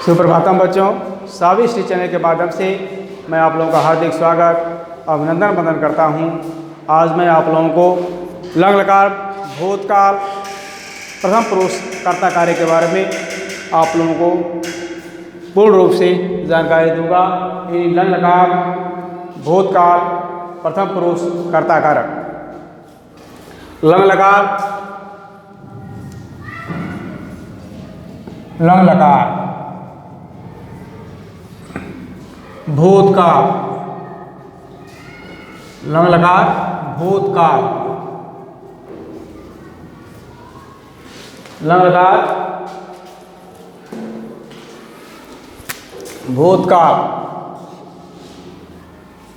सुप्रभातम बच्चों, सावी study channel के माध्यम से मैं आप लोगों का हार्दिक स्वागत अभिनंदन वंदन करता हूं। आज मैं आप लोगों को लंग लकार भूतकाल प्रथम पुरुष कर्ता कार्य के बारे में आप लोगों को पूर्ण रूप से जानकारी दूंगा। ये लंग लकार भूतकाल प्रथम पुरुष कर्ता कारक लंग लकार भूतकाल लंग लकार भूतकाल लंग लकार भूतकाल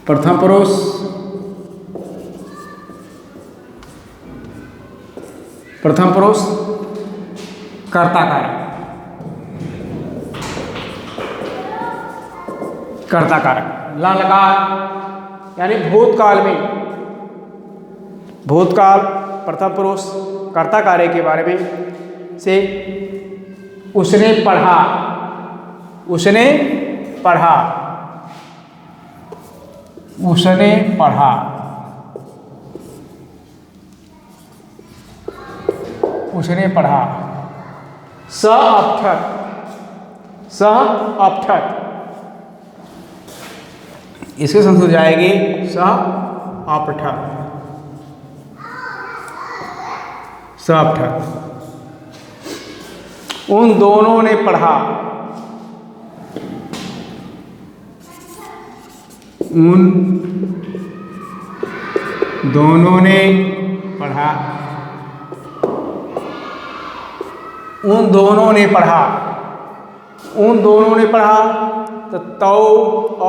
प्रथम पुरुष कर्ता कारक कर्ता कारक लंग लकार यानी भूतकाल में भूतकाल प्रथम पुरुष कर्ता कार्य के बारे में से उसने पढ़ा उसने पढ़ा उसने पढ़ा उसने पढ़ा स अपठक इसके संस्कृत हो जाएगी स अपठक। उन दोनों ने पढ़ा उन दोनों ने पढ़ा उन दोनों ने पढ़ा उन दोनों ने पढ़ा तो तौ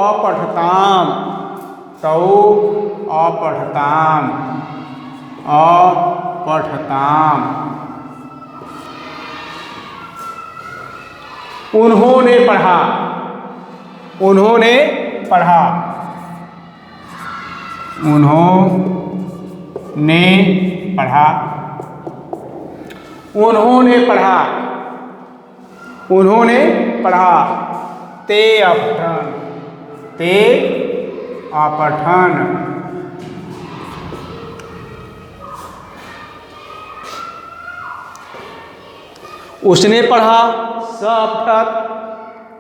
अपठताम उन्होंने पढ़ा उन्होंने पढ़ा उन्होंने पढ़ा ते अपठन उसने पढ़ा स अपठक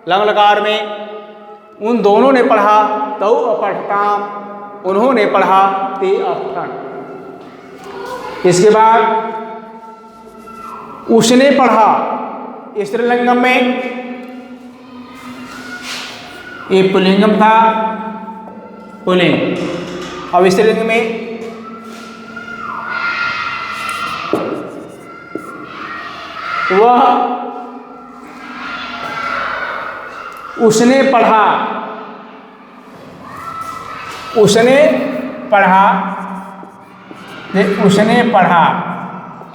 लंग लकार में उन दोनों ने पढ़ा तौ अपठताम उन्होंने पढ़ा ते अपठन। इसके बाद उसने पढ़ा स्त्रीलिंगम में ये पुल्लिंगम था पुल्लिंग। अब स्त्रीलिंग में वह उसने पढ़ा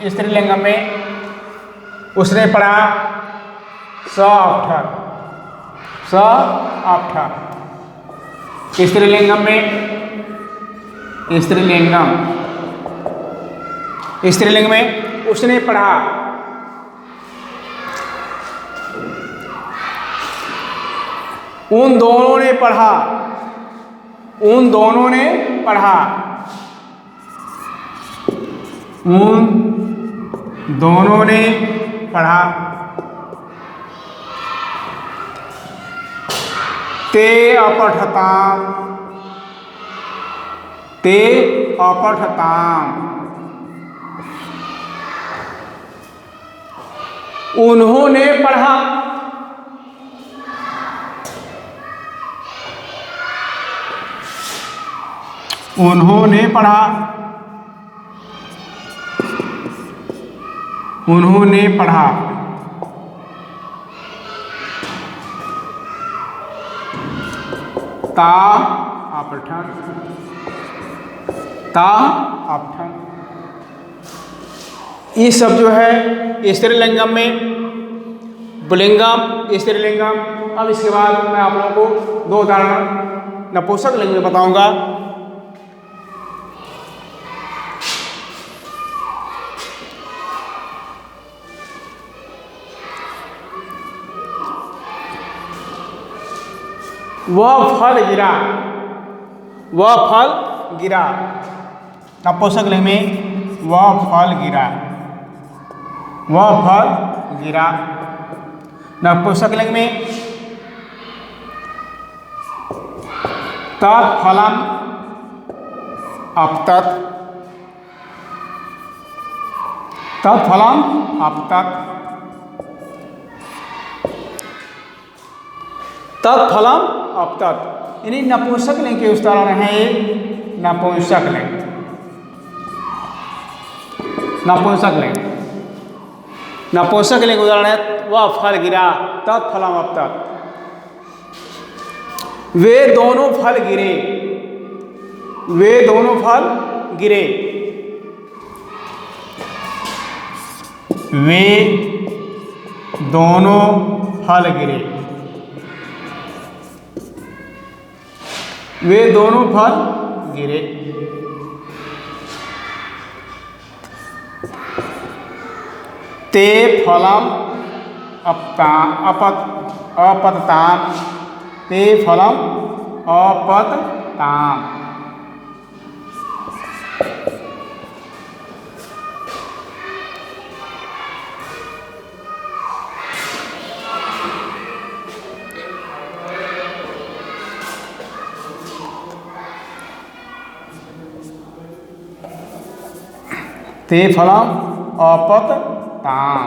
स्त्रीलिंगम में उसने पढ़ा स अपठक स्त्रीलिंगम में स्त्रीलिंग में उसने पढ़ा उन दोनों ने पढ़ा उन दोनों ने पढ़ा ते अपठताम उन्होंने पढ़ा ता अपठन। ये सब जो है स्त्रीलिंगम में पुल्लिंगम स्त्रीलिंगम। अब इसके बाद मैं आप लोगों को दो उदाहरण नपुंसक लिंग में बताऊंगा। वह फल गिरा, वह फल गिरा। नपुंसकलिंग में वह फल गिरा, वह फल गिरा। नपुंसकलिंग में तत्फलम अपतत, तत्फलम अपतत, तत्फलम अपतत। यानी नपुंसकलिंग के उदाहरण है ये नपुंसकलिंग, नपुंसकलिंग, नपुंसकलिंग उदाहरण है वह फल गिरा तत्फलम अपतत। वे दोनों फल गिरे, वे दोनों फल गिरे, वे दोनों फल गिरे, वे दोनों फल गिरे। ते फलम अपतताम, ते फलम अपतताम। ते फलम अपतताम।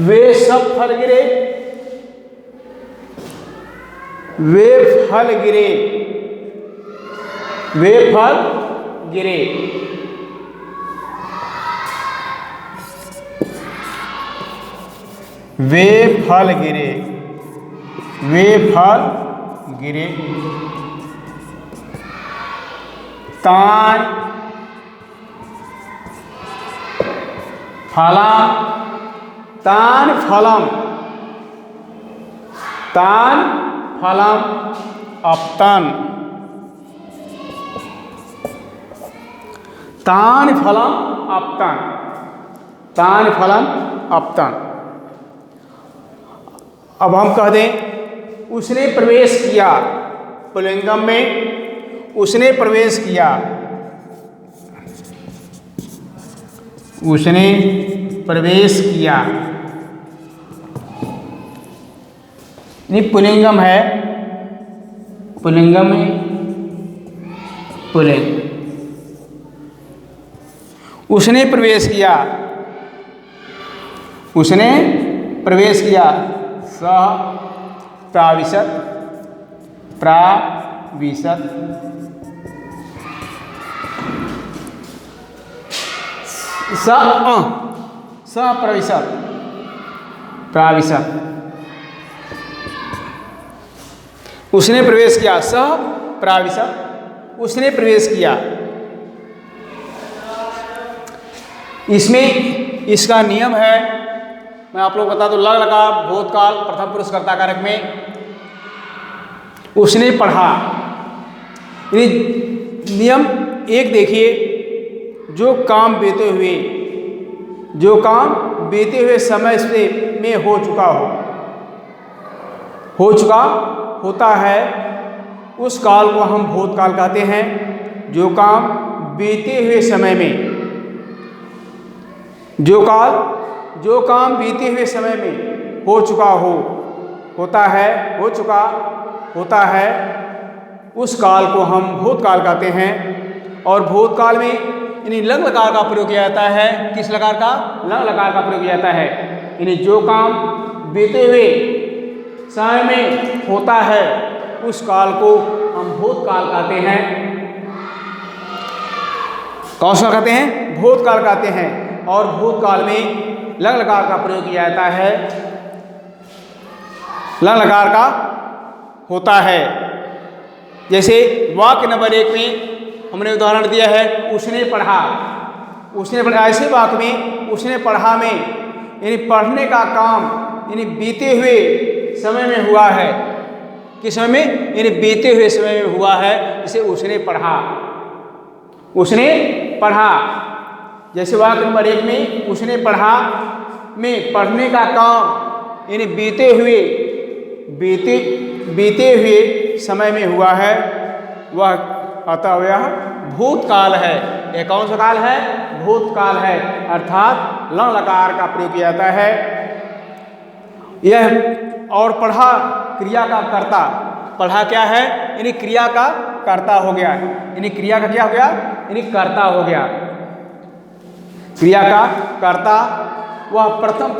वे सब फल गिरे, वे फल गिरे, वे फल गिरे। वे फल गिरे, वे फल गिरे। तान फलम, तान फलम, तान फलम अपतन, तान फलम अपतन, तान फलम अपतन। अब हम कह दें उसने प्रवेश किया पुल्लिंगम में, उसने प्रवेश किया, उसने प्रवेश किया। नहीं पुल्लिंगम है, पुल्लिंगम में पुल्लिंग। उसने प्रवेश किया, उसने प्रवेश किया। सह प्राविशत, प्राविशत। सप्रविशत, प्राविशत। उसने प्रवेश किया, सह प्राविशत, उसने प्रवेश किया। इसमें इसका नियम है, मैं आप लोग बता दूं, लग लगा भूतकाल प्रथम पुरुष कर्ता कारक में उसने पढ़ा। नियम एक देखिए, जो काम बीते हुए, जो काम बीते हुए समय से में हो चुका होता है, उस काल को हम भूतकाल कहते हैं। जो काम बीते हुए समय में, जो काम बीते हुए समय में हो चुका होता है, उस काल को हम भूतकाल कहते हैं। और भूतकाल में यानी लंग लकार का प्रयोग किया जाता है। किस लकार का? लंग लकार का प्रयोग किया जाता है। यानी जो काम बीते हुए समय में होता है, उस काल को हम भूतकाल कहते हैं। कौन सा कहते हैं? भूतकाल कहते हैं। और भूतकाल में लंग लकार का प्रयोग किया जाता है, लंग लकार का होता है। जैसे वाक्य नंबर 1 में हमने उदाहरण दिया है, उसने पढ़ा। उसने पढ़ा, ऐसे वाक्य में उसने पढ़ा में यानी पढ़ने का काम यानी बीते हुए समय में हुआ है। किस समय में? यानी बीते हुए समय में हुआ है। इसे उसने पढ़ा, उसने पढ़ा। जैसे वाक्य नंबर 1 में उसने पढ़ा में पढ़ने का काम यानी बीते हुए समय में हुआ है, वह अतः भूतकाल है। यह कौन सा काल है? भूतकाल है, अर्थात लंग लकार का प्रयोग किया जाता है। यह और पढ़ा क्रिया का कर्ता, पढ़ा क्या है? यानी क्रिया का कर्ता हो गया, यानी क्रिया का क्या हो गया? यानी कर्ता हो गया, क्रिया का कर्ता। वह प्रथम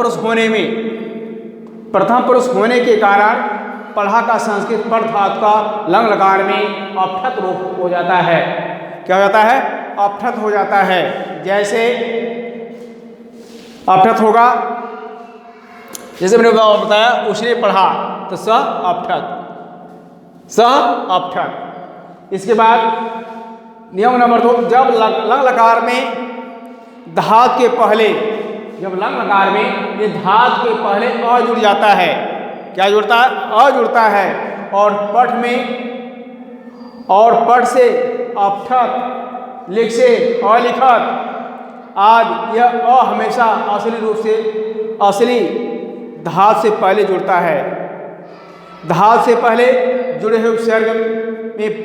पुरुष होने के कारण पढ़ा का संस्कृत पढ़ धातु का लंग लकार में अपठ्ठ रूप हो जाता है। क्या हो जाता है? अपठ्ठ हो जाता है। जैसे अपठ्ठ होगा, जैसे मैंने बताया उसने पढ़ा तो स अपठ्ठ। इसके बाद नियम नंबर 2, जब लंग लकार में धातु के पहले, जब लंग लकार में ये धातु के पहले अ जुड़ जाता है, क्या जुड़ता है? अ जुड़ता है, और पठ से अपठ्ठ, लिख से अलिखत आदि, यह अ हमेशा असली रूप से असली धातु से पहले जुड़ता है। धातु से पहले जुड़े हुए उपसर्ग में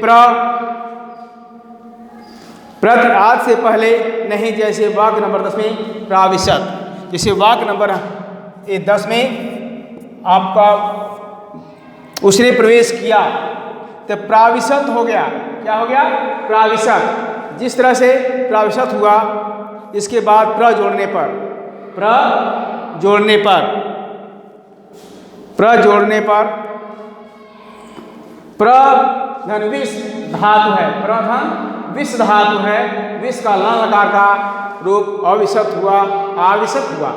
प्रति आदि से पहले नहीं, जैसे वाक्य नंबर 10 में प्राविशत। जैसे वाक्य नंबर 10 में आपका उसने प्रवेश किया तो प्राविशत हो गया। क्या हो गया? प्राविशत। जिस तरह से प्राविशत हुआ, इसके बाद प्र जोड़ने पर प्रधन विष धातु है, प्रधन विष धातु है, विष का लंग लकार का रूप अविशत हुआ, आविशत हुआ।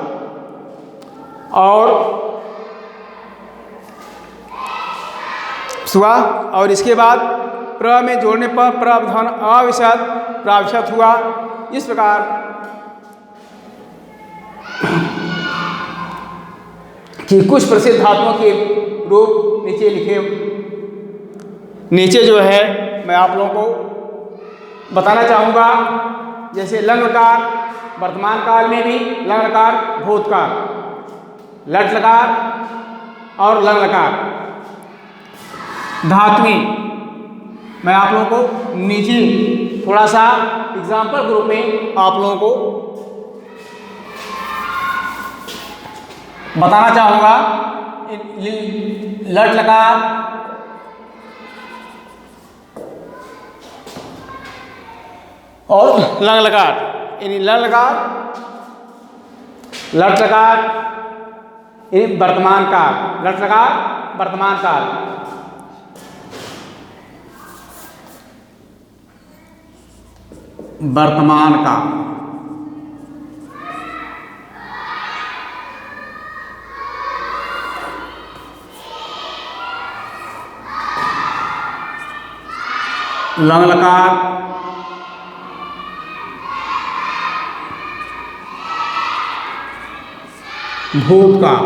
और इसके बाद प्र में जोड़ने पर प्रधन अविशत प्राविशत हुआ। इस प्रकार कि कुछ प्रसिद्ध धातुओं के रूप नीचे जो है मैं आप लोगों को बताना चाहूँगा। जैसे लंग लकार वर्तमान काल में भी, लंग लकार भूतकाल, लट लकार और लंग लकार धातुएं मैं आप लोगों को नीचे थोड़ा सा एग्जाम्पल के रूप में आप लोगों को बताना चाहूँगा। लट लकार और लंग लकार, यानी लंग लकार, लट लकार यानी वर्तमान काल, लट लकार वर्तमान काल, वर्तमान काल। लंग लकार भूतकाल।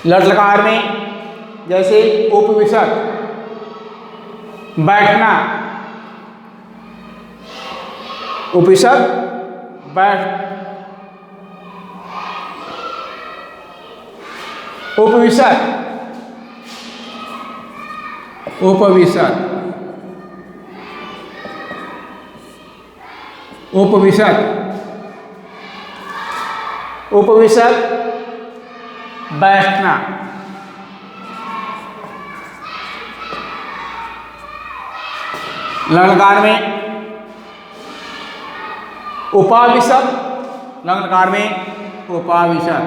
लट लकार में जैसे उपविशत बैठना, उपविशत उपविशत बैठना। लंग लकार में उपाविशत, लंग लकार में उपाविशत,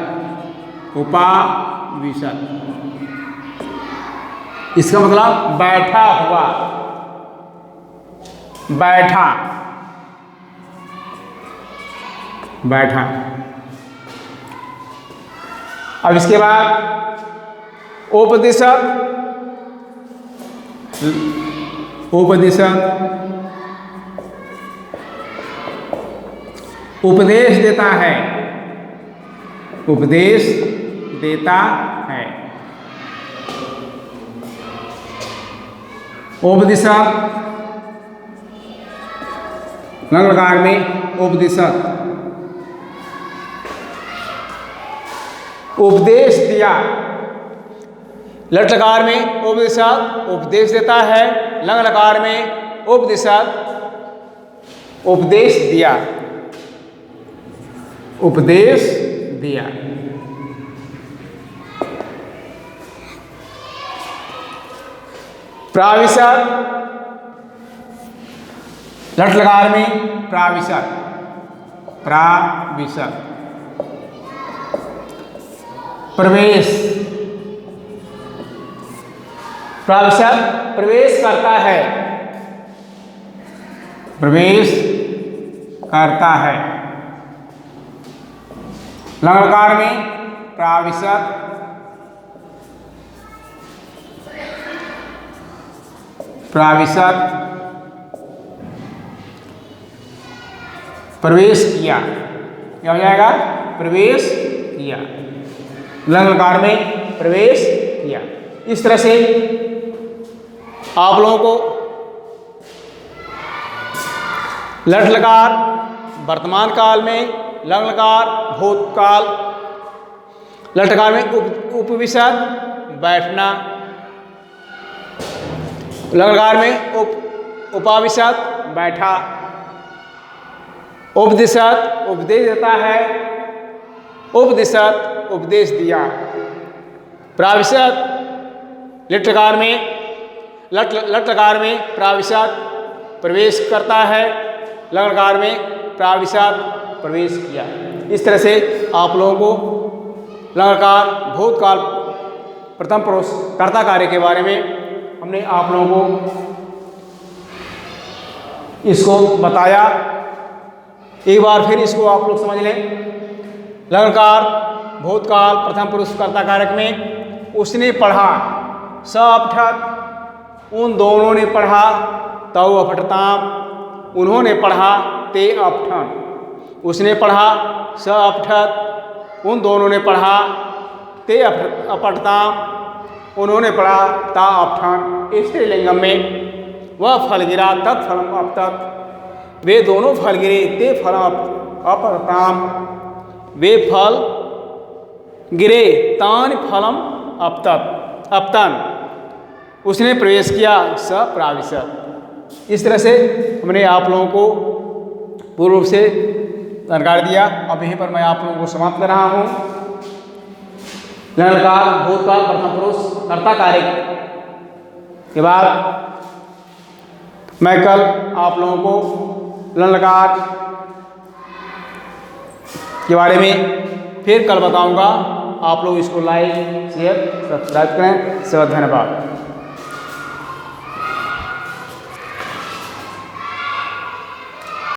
इसका मतलब बैठा हुआ, बैठा। अब इसके बाद उपदिशत, उपदेश देता है, उपदिशद, लंग लकार में उपदिशद। उपदेश दिया, लट लकार में उपदिशद उपदेश देता है, लंग लकार में उपदिशद उपदेश दिया, उपदेश दिया। प्राविशद, लट लकार में प्राविशद, प्राविशद। प्रवेश, प्राविशद प्रवेश करता है, प्रवेश करता है। लंग लकार में प्राविशद प्राविशद प्रवेश किया, क्या हो जाएगा? प्रवेश किया, लंग लकार में प्रवेश किया। इस तरह से आप लोगों को लट लकार वर्तमान काल में, लंग लकार भूतकाल, लट लकार में उपविशद बैठना, लंग लकार में उपाविशद बैठा, उपदिशद उपदेश देता है, उपदिशद उपदेश दिया। प्राविशद लट लकार में प्राविशद प्रवेश करता है, लंग लकार में प्राविशद प्रवेश किया। इस तरह से आप लोगों को लंग लकार भूतकाल प्रथम पुरुष कर्ता कार्य के बारे में हमने आप लोगों को इसको बताया। एक बार फिर इसको आप लोग समझ लें। लंग लकार भूतकाल प्रथम पुरुष कर्ता कारक में उसने पढ़ा, स अपठत उन दोनों ने पढ़ा, तौ अपठताम उन्होंने पढ़ा, ते अपठन उसने पढ़ा, स अपठत उन दोनों ने पढ़ा, ते अपठताम उन्होंने पढ़ा, ता अपठन। स्त्रीलिंगम में वह फल गिरा तत्फलम अपतत, वे दोनों फल गिरे, ते फलम अपठताम वे फल गिरे, तान फलम अपतत अपतन उसने प्रवेश किया, स प्राविशद। इस तरह से हमने आप लोगों को पूर्ण रूप से जानकारी दिया। अब यहीं पर मैं आप लोगों को समाप्त कर रहा हूँ। लंग लकार भूतकाल प्रथम पुरुष कर्ता कार्य के बाद मैं कल आप लोगों को लंग लकार के बारे में फिर कल बताऊंगा। आप लोग इसको लाइक शेयर सब्सक्राइब करें। बहुत धन्यवाद।